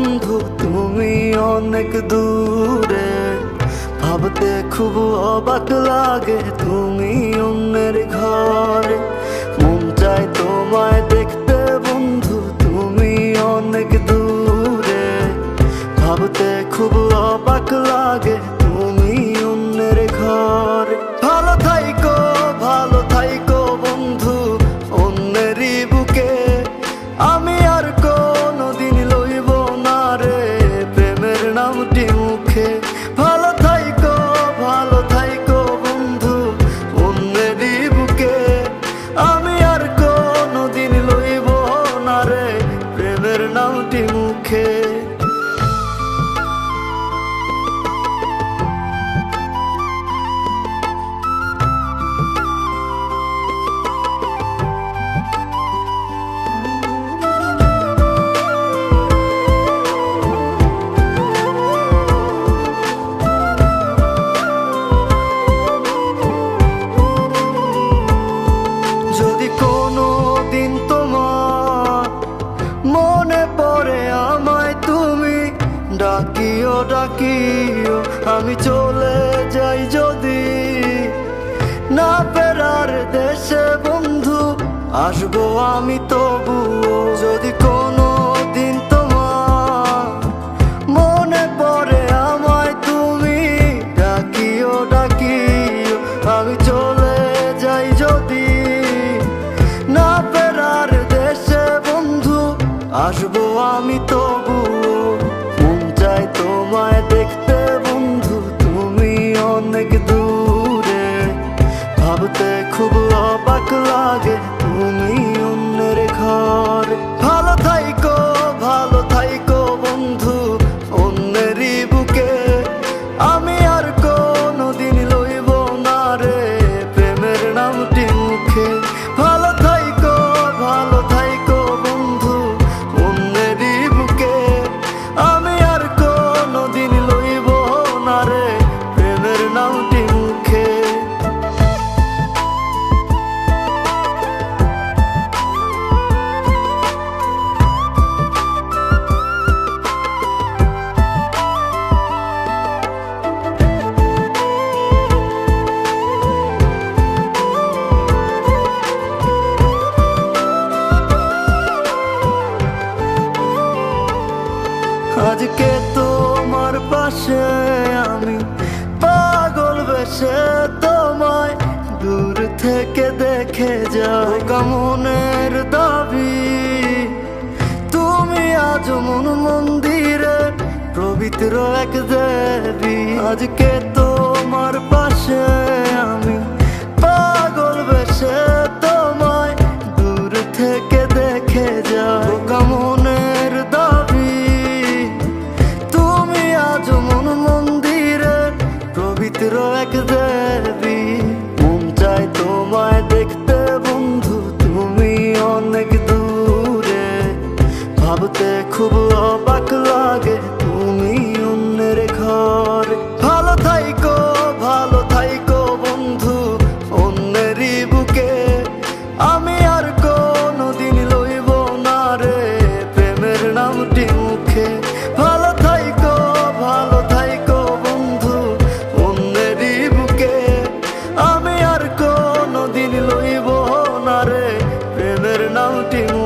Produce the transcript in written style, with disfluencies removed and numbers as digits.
বন্ধু তুমি অনেক দূরে, ভাবতে খুব অবাক লাগে তুমি অন্যের ঘরে। মন চায় তোমায় দেখতে বন্ধু তুমি অনেক দূরে, ভাবতে খুব অবাক লাগে তুমি অন্যের ঘরে। ভালো থাইকো বন্ধু অন্যেরই বুকে, আমি আর কোনোদিন লইব না রে প্রেমের নামটি মুখে। ভালো থাইকো বন্ধু অন্যেরই বুকে, আমি আর কোনোদিন লইব না রে প্রেমের নামটি মুখে। যদি কোনো দিন তোমার মনে পড়ে আমায় তুমি ডাকিও আমি চলে যাই যদি না ফেরার দেশে বন্ধু, আসবো আমি তবুও। যদি কোনো দিন তোমার মনে পড়ে আমায় তুমি ডাকিও আমি চলে যাই যদি না ফেরার দেশে বন্ধু, আসবো আমি তবুও। মন চায় তোমায় দেখতে বন্ধু তুমি অনেক দূরে, ভাবতে খুব অবাক লাগে তুমি অন্যের ঘরে। ভালো থাইকো বন্ধু অন্যেরই বুকে, আমি আর কোনোদিন লইব না রে প্রেমের নামটি মুখে। ভালো থাইকো বন্ধু অন্যেরই বুকে, আমি আর কোনোদিন লইব না রে প্রেমের নামটি মুখে। আজকে তোমার পাশে আমি পাগল বেশে তোমায় দূর থেকে দেখে যাই। মনের দাবি তুমি আজ মন মন্দিরে পবিত্র এক দেবী। আজকে তোমার পাশে আমি পাগল বেশে তোমায় দূর থেকে দেখে যাই। মনের দাবি তুমি আজ মন মন্দিরে পবিত্র এক দেবী। মন চায় তোমায় দেখতে বন্ধু তুমি অনেক দূরে, ভাবতে খুব অবাক লাগে তুমি অন্যের ঘরে। ভালো থাইকো বন্ধু অন্যেরই বুকে, আমি আর কোনোদিন লইব না রে প্রেমের নামটি মুখে। ভালো থাইকো বন্ধু অন্যেরই বুকে, আমি আর কোনোদিন লইব না রে প্রেমের নামটি মুখে।